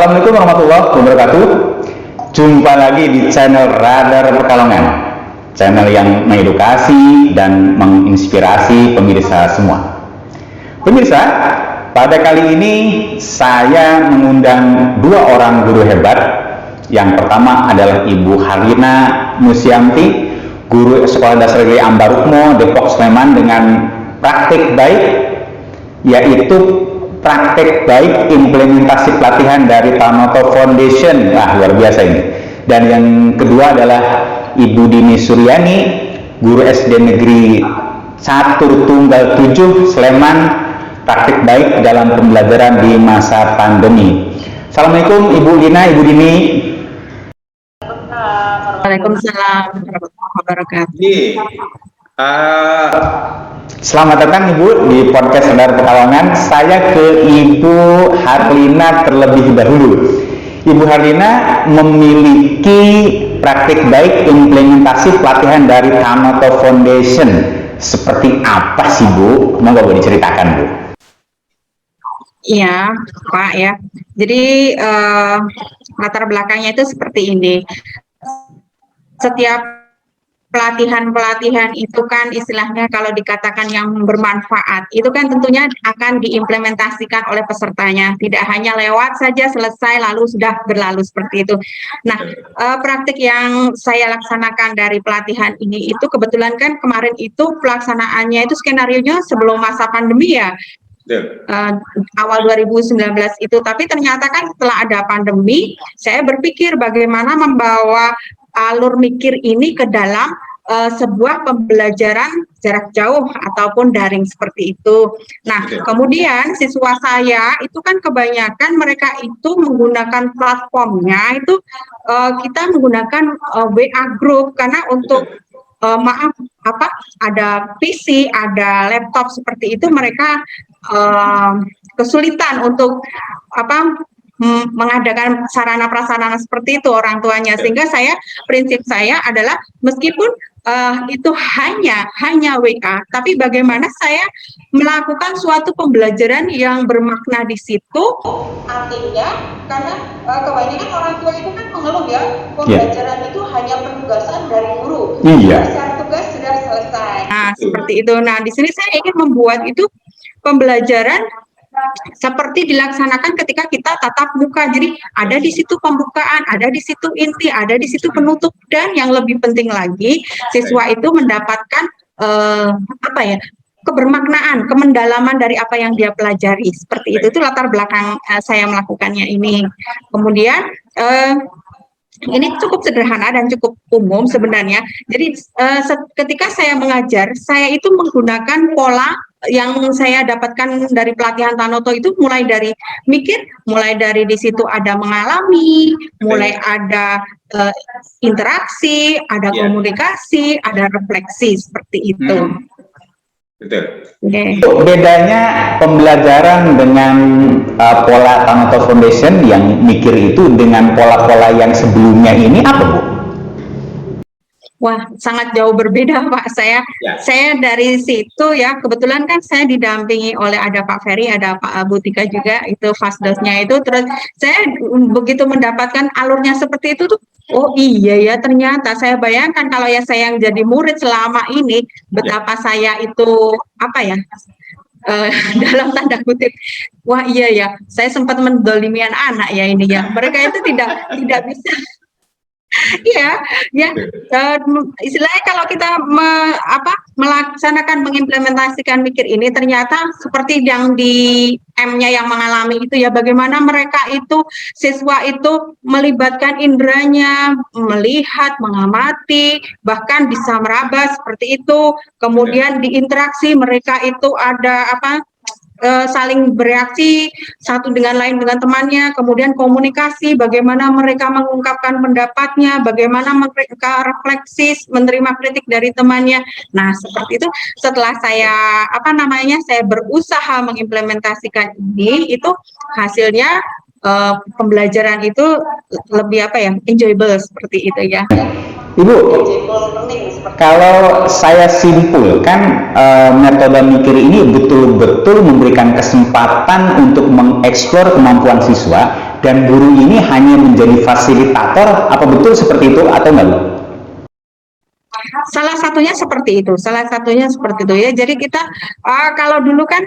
Assalamualaikum warahmatullahi wabarakatuh. Jumpa lagi di channel Radar Pekalongan, channel yang mengedukasi dan menginspirasi pemirsa semua. Pemirsa, pada kali ini saya mengundang dua orang guru hebat. Yang pertama adalah Ibu Harlina Musyanti, guru Sekolah Dasar Negeri Ambarukmo, Depok, Sleman, dengan praktik baik, yaitu praktek baik implementasi pelatihan dari Tanoto Foundation. Wah, luar biasa ini. Dan yang kedua adalah Ibu Dini Suryani, guru SD Negeri 1 Tunggal 7 Sleman, praktik baik dalam pembelajaran di masa pandemi. Assalamualaikum Ibu Lina, Ibu Dini. Waalaikumsalam warahmatullahi wabarakatuh. Selamat datang Ibu di podcast Radar Pekalongan. Saya ke Ibu Harlina terlebih dahulu. Ibu Harlina memiliki praktik baik implementasi pelatihan dari Tanoto Foundation. Seperti apa sih Bu? Monggo boleh diceritakan Bu. Iya Pak ya. Jadi latar belakangnya itu seperti ini. Setiap pelatihan itu kan istilahnya kalau dikatakan yang bermanfaat, itu kan tentunya akan diimplementasikan oleh pesertanya, tidak hanya lewat saja selesai lalu sudah berlalu seperti itu. Nah, praktik yang saya laksanakan dari pelatihan ini itu kebetulan kan kemarin itu pelaksanaannya itu skenarionya sebelum masa pandemi ya. Awal 2019 itu, tapi ternyata kan setelah ada pandemi, saya berpikir bagaimana membawa alur mikir ini ke dalam sebuah pembelajaran jarak jauh ataupun daring seperti itu. Nah, kemudian siswa saya itu kan kebanyakan mereka itu menggunakan platformnya itu kita menggunakan WA group karena untuk ada PC, ada laptop seperti itu mereka kesulitan untuk mengadakan sarana prasarana seperti itu orang tuanya, sehingga prinsip saya adalah meskipun itu hanya WA, tapi bagaimana saya melakukan suatu pembelajaran yang bermakna di situ. Artinya karena kebanyakan orang tua itu kan mengeluh ya, pembelajaran itu hanya penugasan dari guru. Secara tugas sudah selesai. Nah, seperti itu. Nah, di sini saya ingin membuat itu pembelajaran seperti dilaksanakan ketika kita tatap muka. Jadi ada di situ pembukaan, ada di situ inti, ada di situ penutup, dan yang lebih penting lagi siswa itu mendapatkan kebermaknaan, kemendalaman dari apa yang dia pelajari. Seperti itu latar belakang saya melakukannya ini. Kemudian ini cukup sederhana dan cukup umum sebenarnya. Jadi ketika saya mengajar, saya itu menggunakan pola yang saya dapatkan dari pelatihan Tanoto itu, mulai dari mikir, mulai dari di situ ada mengalami, mulai ada interaksi, ada komunikasi, ada refleksi, seperti itu. Betul. Bedanya pembelajaran dengan pola Tanoto Foundation yang mikir itu dengan pola-pola yang sebelumnya ini apa Bu? Wah, sangat jauh berbeda Pak. Saya dari situ ya, kebetulan kan saya didampingi oleh ada Pak Ferry, ada Pak Butika juga, itu fasdosnya itu. Terus saya begitu mendapatkan alurnya seperti itu tuh, oh iya ya, ternyata saya bayangkan kalau ya saya yang jadi murid selama ini, betapa saya itu dalam tanda kutip, wah iya ya, saya sempat mendolimian anak ya ini ya. Mereka itu tidak bisa. Istilahnya kalau kita melaksanakan, mengimplementasikan mikir ini, ternyata seperti yang di M-nya yang mengalami itu ya, bagaimana mereka itu, siswa itu melibatkan inderanya, melihat, mengamati, bahkan bisa meraba seperti itu. Kemudian di interaksi mereka itu ada saling bereaksi satu dengan lain dengan temannya, kemudian komunikasi, bagaimana mereka mengungkapkan pendapatnya, bagaimana mereka refleksi, menerima kritik dari temannya. Nah, seperti itu setelah saya saya berusaha mengimplementasikan ini, itu hasilnya pembelajaran itu lebih enjoyable seperti itu ya. Ibu, kalau saya simpulkan, metode mikir ini betul-betul memberikan kesempatan untuk mengeksplor kemampuan siswa dan guru ini hanya menjadi fasilitator, apa betul seperti itu atau enggak, Bu? Salah satunya seperti itu, salah satunya seperti itu ya. Jadi kita kalau dulu kan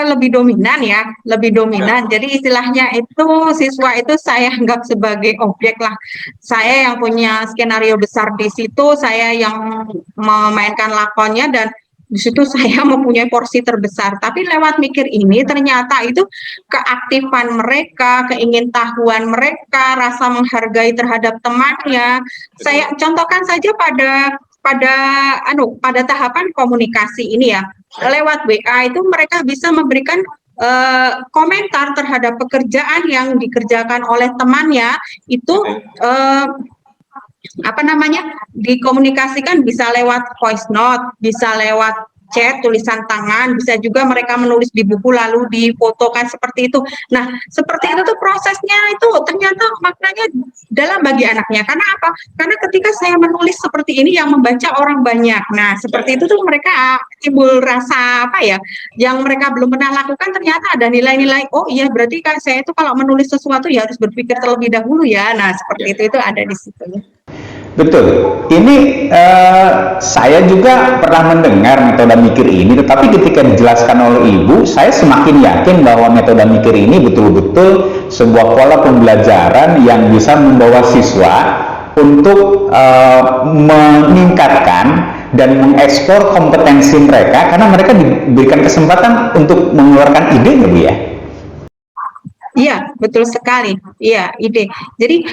lebih dominan ya, lebih dominan. Jadi istilahnya itu siswa itu saya anggap sebagai objek lah. Saya yang punya skenario besar di situ, saya yang memainkan lakonnya dan di situ saya mempunyai porsi terbesar. Tapi lewat mikir ini ternyata itu keaktifan mereka, keingintahuan mereka, rasa menghargai terhadap temannya. Saya contohkan saja pada tahapan komunikasi ini ya, lewat WA itu mereka bisa memberikan komentar terhadap pekerjaan yang dikerjakan oleh temannya itu dikomunikasikan, bisa lewat voice note, bisa lewat chat, tulisan tangan, bisa juga mereka menulis di buku lalu difotokan seperti itu. Nah, seperti itu tuh prosesnya itu ternyata maknanya dalam bagi anaknya. Karena apa? Karena ketika saya menulis seperti ini yang membaca orang banyak. Nah, seperti itu tuh mereka timbul rasa apa ya? Yang mereka belum pernah lakukan ternyata ada nilai-nilai. Oh iya, berarti kan saya itu kalau menulis sesuatu ya harus berpikir terlebih dahulu ya. Nah, seperti itu ada di situ. Betul. Ini saya juga pernah mendengar metode mikir ini, tetapi ketika dijelaskan oleh Ibu, saya semakin yakin bahwa metode mikir ini betul-betul sebuah pola pembelajaran yang bisa membawa siswa untuk meningkatkan dan mengeksplor kompetensi mereka, karena mereka diberikan kesempatan untuk mengeluarkan ide, ya Bu ya? Iya, betul sekali. Iya, ide. Jadi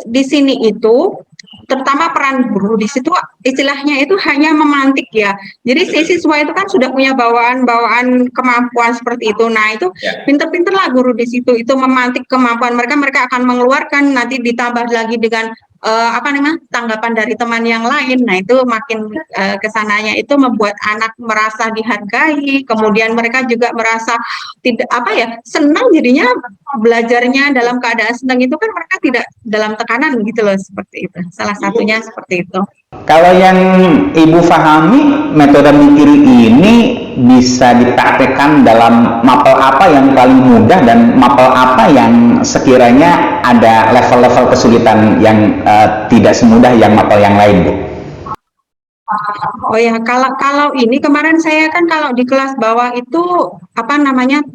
di sini itu terutama peran guru di situ istilahnya itu hanya memantik ya. Jadi si siswa itu kan sudah punya bawaan kemampuan seperti itu. Nah, itu pinter-pinter lah guru di situ itu memantik kemampuan mereka, mereka akan mengeluarkan, nanti ditambah lagi dengan tanggapan dari teman yang lain. Nah, itu makin kesananya itu membuat anak merasa dihargai, kemudian mereka juga merasa tidak senang jadinya belajarnya. Dalam keadaan senang itu kan mereka tidak dalam tekanan gitu loh, seperti itu. Salah satunya seperti itu. Kalau yang Ibu pahami, metode mikir ini bisa dipraktekkan dalam mapel apa yang paling mudah dan mapel apa yang sekiranya ada level-level kesulitan yang tidak semudah yang mapel yang lain, Bu? Oh ya, kalau ini kemarin saya kan kalau di kelas bawah itu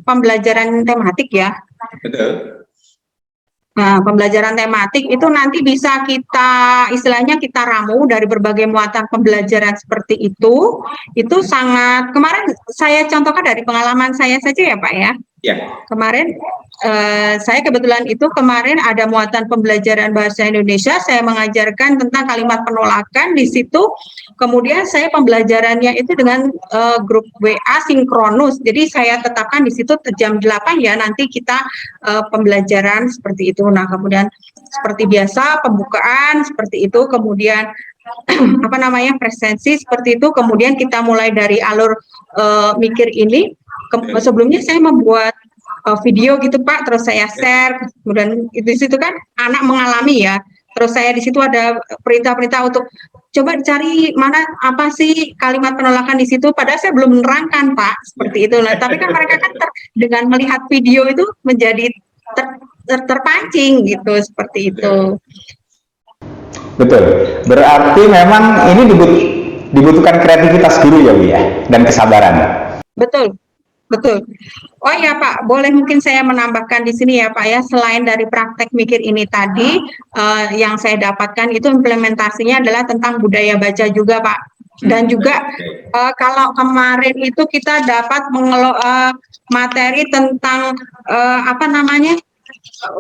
pembelajaran tematik ya. Betul. Nah, pembelajaran tematik itu nanti bisa istilahnya kita ramu dari berbagai muatan pembelajaran seperti itu. Itu sangat, kemarin saya contohkan dari pengalaman saya saja ya Pak ya. Ya. Kemarin saya kebetulan itu kemarin ada muatan pembelajaran bahasa Indonesia, saya mengajarkan tentang kalimat penolakan di situ. Kemudian saya pembelajarannya itu dengan grup WA sinkronus. Jadi saya tetapkan di situ jam 8 ya, nanti kita pembelajaran seperti itu. Nah, kemudian seperti biasa pembukaan seperti itu, kemudian presensi seperti itu, kemudian kita mulai dari alur mikir ini. Sebelumnya saya membuat video gitu Pak, terus saya share, kemudian di situ kan anak mengalami ya, terus saya di situ ada perintah-perintah untuk coba cari mana apa sih kalimat penolakan di situ, padahal saya belum menerangkan Pak, seperti itu. Nah, tapi kan mereka kan dengan melihat video itu menjadi terpancing gitu, seperti itu. Betul. Berarti memang ini dibutuhkan kreativitas guru ya Bu ya, dan kesabaran. Betul. Betul. Oh ya Pak, boleh mungkin saya menambahkan di sini ya Pak ya, selain dari praktek mikir ini tadi, yang saya dapatkan itu implementasinya adalah tentang budaya baca juga Pak. Dan juga kalau kemarin itu kita dapat materi tentang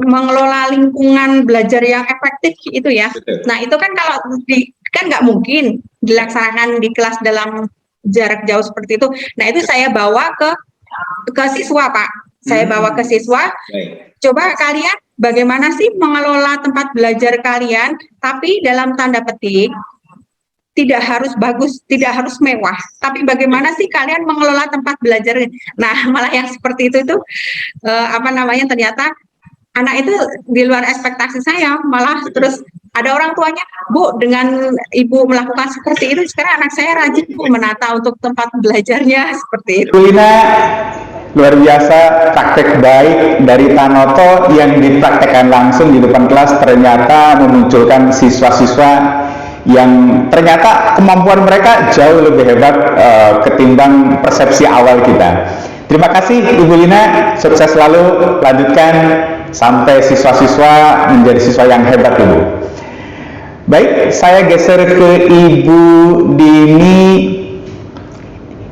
mengelola lingkungan belajar yang efektif itu ya. Nah itu kan kalau kan nggak mungkin dilaksanakan di kelas dalam jarak jauh seperti itu. Nah itu saya bawa ke siswa Pak, saya bawa ke siswa. Coba kalian bagaimana sih mengelola tempat belajar kalian, tapi dalam tanda petik tidak harus bagus, tidak harus mewah, tapi bagaimana sih kalian mengelola tempat belajar. Nah malah yang seperti itu ternyata anak itu di luar ekspektasi saya, malah terus ada orang tuanya, Bu, dengan Ibu melakukan seperti itu, sekarang anak saya rajin Bu menata untuk tempat belajarnya, seperti itu. Luar biasa praktek baik dari Tanoto yang dipraktekkan langsung di depan kelas ternyata memunculkan siswa-siswa yang ternyata kemampuan mereka jauh lebih hebat ketimbang persepsi awal kita. Terima kasih Ibu Lina, sukses selalu, lanjutkan sampai siswa-siswa menjadi siswa yang hebat Ibu. Baik, saya geser ke Ibu Dini.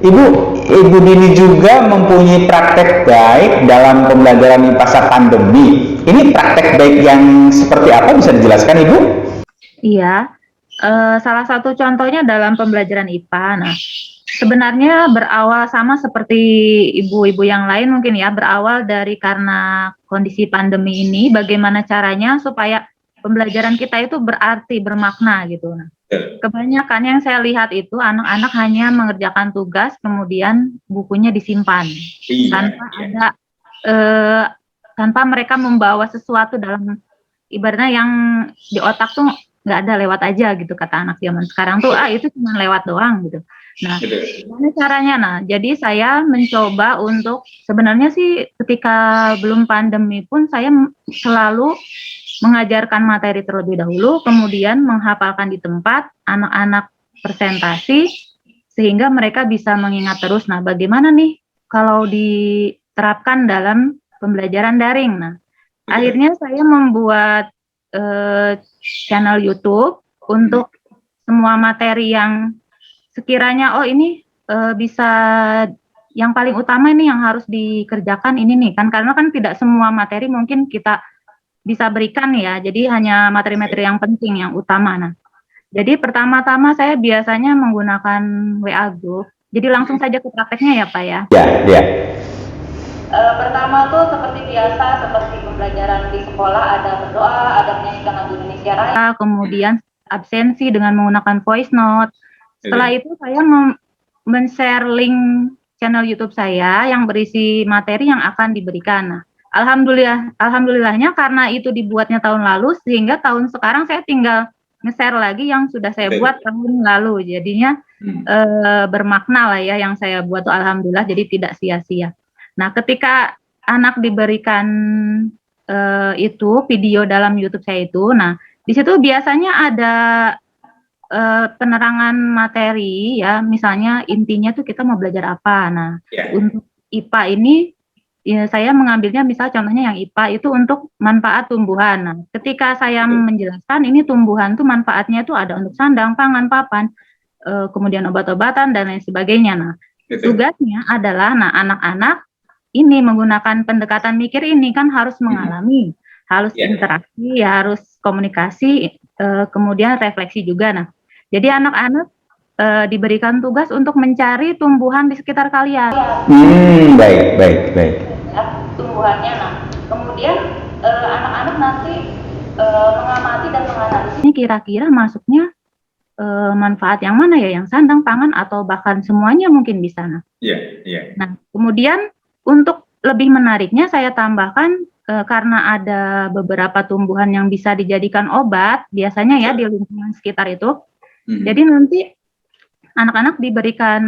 Ibu Dini juga mempunyai praktek baik dalam pembelajaran di masa pandemi. Ini praktek baik yang seperti apa, bisa dijelaskan Ibu? Iya, salah satu contohnya dalam pembelajaran IPA. Nah, sebenarnya berawal sama seperti ibu-ibu yang lain mungkin ya, berawal dari karena kondisi pandemi ini, bagaimana caranya supaya pembelajaran kita itu berarti, bermakna gitu. Nah, kebanyakan yang saya lihat itu anak-anak hanya mengerjakan tugas, kemudian bukunya disimpan tanpa mereka membawa sesuatu dalam, ibaratnya yang di otak tuh nggak ada, lewat aja gitu kata anak zaman sekarang tuh, itu cuma lewat doang gitu. Nah, gimana caranya? Nah, jadi saya mencoba untuk, sebenarnya sih ketika belum pandemi pun saya selalu mengajarkan materi terlebih dahulu, kemudian menghafalkan di tempat, anak-anak presentasi, sehingga mereka bisa mengingat terus. Nah, bagaimana nih kalau diterapkan dalam pembelajaran daring? Nah, akhirnya saya membuat channel YouTube untuk semua materi yang sekiranya, oh ini bisa, yang paling utama ini yang harus dikerjakan ini nih, kan karena kan tidak semua materi mungkin kita bisa berikan ya, jadi hanya materi-materi yang penting, yang utama. Nah, jadi pertama-tama saya biasanya menggunakan WA Group, jadi langsung saja ke prakteknya ya Pak ya. Ya. Pertama tuh seperti biasa, seperti pembelajaran di sekolah, ada berdoa, ada menyanyikan lagu Indonesia Raya, kemudian absensi dengan menggunakan voice note. Setelah itu saya men-share link channel YouTube saya yang berisi materi yang akan diberikan. Nah, alhamdulillahnya karena itu dibuatnya tahun lalu, sehingga tahun sekarang saya tinggal nge-share lagi yang sudah saya buat tahun lalu. Jadinya bermakna lah ya yang saya buat tuh, alhamdulillah, jadi tidak sia-sia. Nah, ketika anak diberikan itu video dalam YouTube saya itu, nah di situ biasanya ada penerangan materi ya, misalnya intinya tuh kita mau belajar apa. Nah, untuk IPA ini ya, saya mengambilnya misal contohnya yang IPA itu untuk manfaat tumbuhan. Nah, ketika saya menjelaskan ini tumbuhan tuh manfaatnya itu ada untuk sandang, pangan, papan, kemudian obat-obatan dan lain sebagainya. Nah, tugasnya adalah, nah anak-anak ini menggunakan pendekatan mikir ini kan harus mengalami, harus interaksi, ya harus komunikasi, kemudian refleksi juga. Nah, jadi anak-anak diberikan tugas untuk mencari tumbuhan di sekitar kalian. Baik. Tumbuhannya, nah kemudian anak-anak nanti mengamati dan menganalisis ini kira-kira masuknya manfaat yang mana ya, yang sandang, pangan, atau bahkan semuanya mungkin bisa. Nah, nah kemudian untuk lebih menariknya saya tambahkan karena ada beberapa tumbuhan yang bisa dijadikan obat biasanya ya di lingkungan sekitar itu. Jadi nanti anak-anak diberikan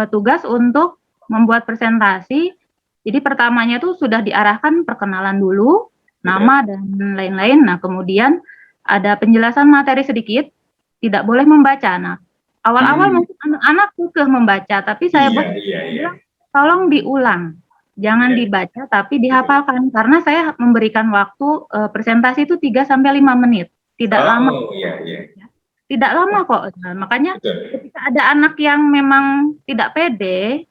tugas untuk membuat presentasi. Jadi pertamanya tuh sudah diarahkan perkenalan dulu, nama dan lain-lain. Nah, kemudian ada penjelasan materi sedikit, tidak boleh membaca. Nah, awal-awal mungkin anak-anak kekeh membaca, tapi saya bilang tolong diulang. Jangan dibaca tapi dihafalkan, karena saya memberikan waktu presentasi itu 3 sampai 5 menit. Tidak lama. Tidak lama kok. Nah, makanya ketika ada anak yang memang tidak pede,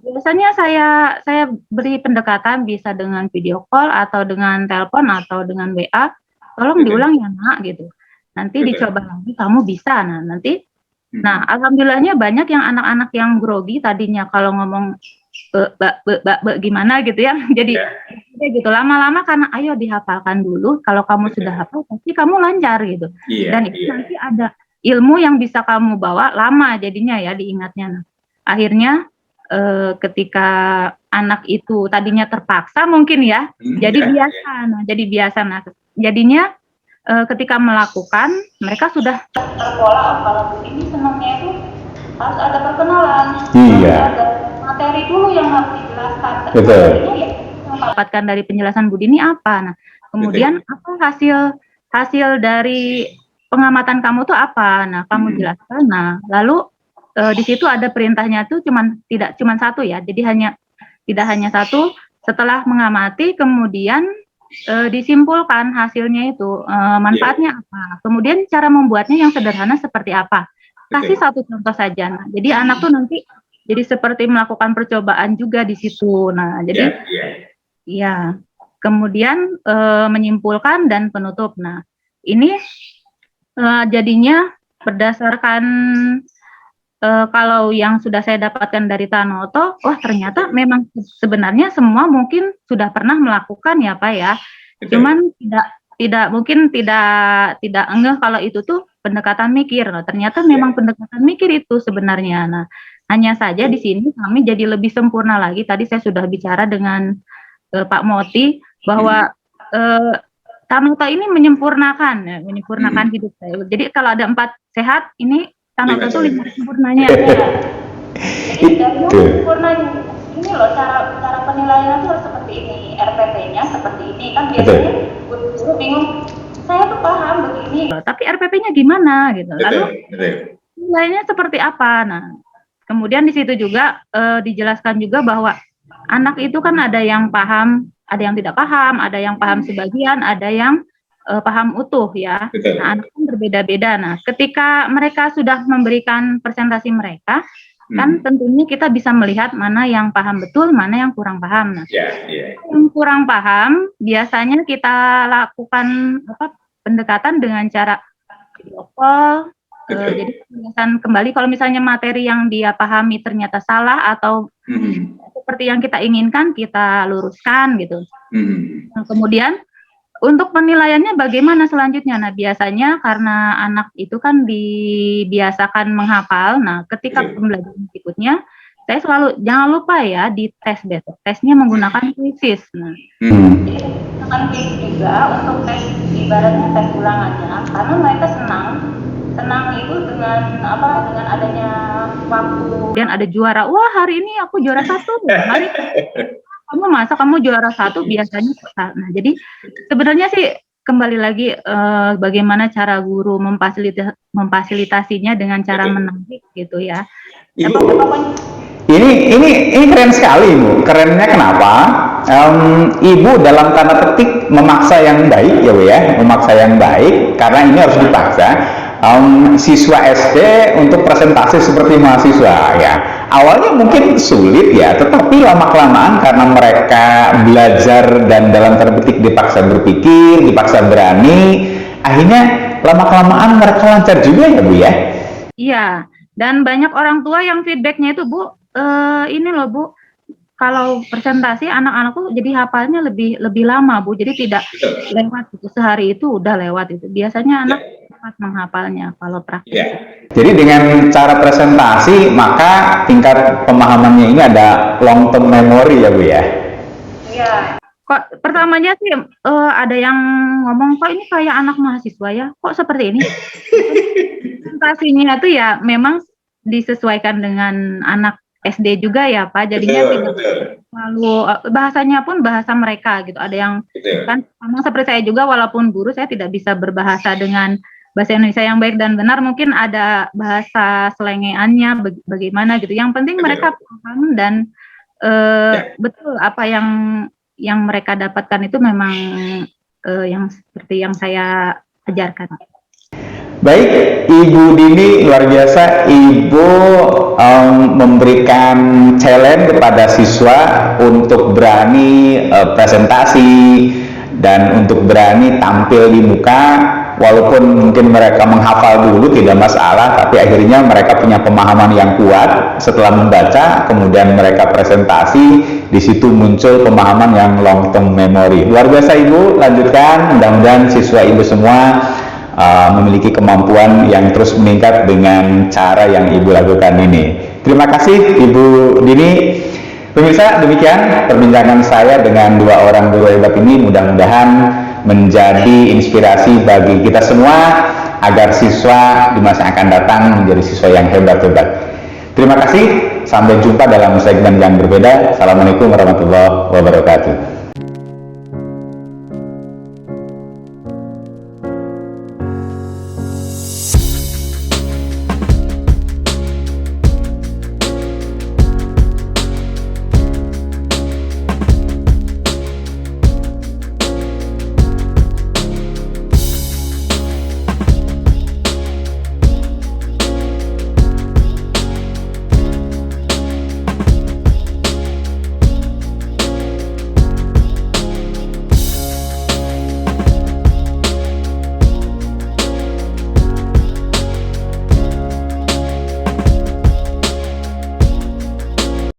biasanya saya beri pendekatan bisa dengan video call atau dengan telepon atau dengan WA. Tolong diulang ya Nak gitu. Nanti dicoba lagi, kamu bisa. Nah, nanti alhamdulillahnya banyak yang anak-anak yang grogi tadinya kalau ngomong gimana gitu ya, jadi gitu lama-lama karena ayo dihafalkan dulu, kalau kamu sudah hafal pasti kamu lancar gitu, dan itu nanti ada ilmu yang bisa kamu bawa lama jadinya ya diingatnya. Nah, akhirnya ketika anak itu tadinya terpaksa mungkin ya, jadi biasa. Nah, jadinya ketika melakukan mereka sudah terpola, kalau ini senangnya itu harus ada perkenalan, ada materi dulu yang harus dijelaskan. Betul. Ya, dapatkan dari penjelasan Bu Dini apa? Nah, kemudian apa hasil dari pengamatan kamu tuh apa? Nah, kamu jelaskan. Nah, lalu di situ ada perintahnya tuh tidak cuma satu ya. Jadi tidak hanya satu. Setelah mengamati, kemudian disimpulkan hasilnya itu manfaatnya apa. Kemudian cara membuatnya yang sederhana seperti apa. Kasih satu contoh saja. Nah, jadi anak tuh nanti jadi seperti melakukan percobaan juga di situ. Nah, jadi ya kemudian menyimpulkan dan penutup. Nah, ini jadinya berdasarkan kalau yang sudah saya dapatkan dari Tanoto, wah ternyata memang sebenarnya semua mungkin sudah pernah melakukan ya Pak ya. Cuman tidak ngeh kalau itu tuh pendekatan mikir. Nah, ternyata memang pendekatan mikir itu sebenarnya. Nah, hanya saja di sini kami jadi lebih sempurna lagi. Tadi saya sudah bicara dengan Pak Moti bahwa Tanoto ini menyempurnakan hidup saya. Jadi kalau ada 4 sehat, ini Tanoto itu 5 sempurnanya. Jadi dari sempurna ini loh cara penilaian itu harus seperti ini, RPP-nya seperti ini kan biasanya guru bingung. Saya tuh paham begini, tapi RPP-nya gimana gitu. Lalu nilainya seperti apa? Nah, kemudian di situ juga dijelaskan juga bahwa anak itu kan ada yang paham, ada yang tidak paham, ada yang paham sebagian, ada yang paham utuh ya. Nah, anak kan berbeda-beda. Nah, ketika mereka sudah memberikan presentasi mereka, kan tentunya kita bisa melihat mana yang paham betul, mana yang kurang paham. Nah, yang kurang paham biasanya kita lakukan pendekatan dengan cara video call. Jadi penjelasan kembali kalau misalnya materi yang dia pahami ternyata salah atau seperti yang kita inginkan, kita luruskan gitu. Nah, kemudian untuk penilaiannya bagaimana selanjutnya? Nah, biasanya karena anak itu kan dibiasakan menghafal. Nah, ketika pembelajaran berikutnya, saya selalu jangan lupa ya di tes besok. Tesnya menggunakan quizzes. Nah, gunakan quiz juga untuk tes ibaratnya tes ulangannya, karena mereka senang itu dengan adanya waktu. Dan ada juara. Wah, hari ini aku juara 1. Hari kamu juara 1 biasanya. Nah, jadi sebenarnya sih kembali lagi bagaimana cara guru memfasilitasinya dengan cara menarik gitu ya. Ini keren sekali Ibu. Kerennya kenapa? Ibu dalam tanda petik memaksa yang baik ya Bu ya, memaksa yang baik karena ini harus dipaksa. Siswa SD untuk presentasi seperti mahasiswa ya. Awalnya mungkin sulit ya, tetapi lama-kelamaan karena mereka belajar dan dalam tanda petik dipaksa berpikir, dipaksa berani, akhirnya lama-kelamaan mereka lancar juga ya Bu ya. Iya, dan banyak orang tua yang feedbacknya itu Bu, ini loh Bu, kalau presentasi anak-anakku jadi hafalnya lebih lama Bu, jadi tidak lewat gitu, sehari itu udah lewat itu. Biasanya anak menghafalnya kalau praktik. Jadi dengan cara presentasi maka tingkat pemahamannya ini ada long term memory ya Bu ya. Iya. Kok pertamanya sih ada yang ngomong kok ini kayak anak mahasiswa ya, kok seperti ini. Presentasinya itu ya memang disesuaikan dengan anak SD juga ya Pak, jadinya tidak lalu bahasanya pun bahasa mereka gitu. Ada yang kan memang seperti saya juga, walaupun guru saya tidak bisa berbahasa dengan bahasa Indonesia yang baik dan benar, mungkin ada bahasa selengeannya bagaimana gitu. Yang penting mereka paham dan betul apa yang mereka dapatkan itu memang yang seperti yang saya ajarkan. Baik, Ibu Dini luar biasa. Ibu memberikan challenge kepada siswa untuk berani presentasi dan untuk berani tampil di muka. Walaupun mungkin mereka menghafal dulu tidak masalah, tapi akhirnya mereka punya pemahaman yang kuat setelah membaca, kemudian mereka presentasi, di situ muncul pemahaman yang long term memory. Luar biasa Ibu, lanjutkan, mudah-mudahan siswa Ibu semua memiliki kemampuan yang terus meningkat dengan cara yang Ibu lakukan ini. Terima kasih Ibu Dini. Pemirsa, demikian perbincangan saya dengan 2 orang guru hebat ini, mudah-mudahan menjadi inspirasi bagi kita semua agar siswa di masa yang akan datang menjadi siswa yang hebat-hebat. Terima kasih. Sampai jumpa dalam segmen yang berbeda. Assalamualaikum warahmatullahi wabarakatuh.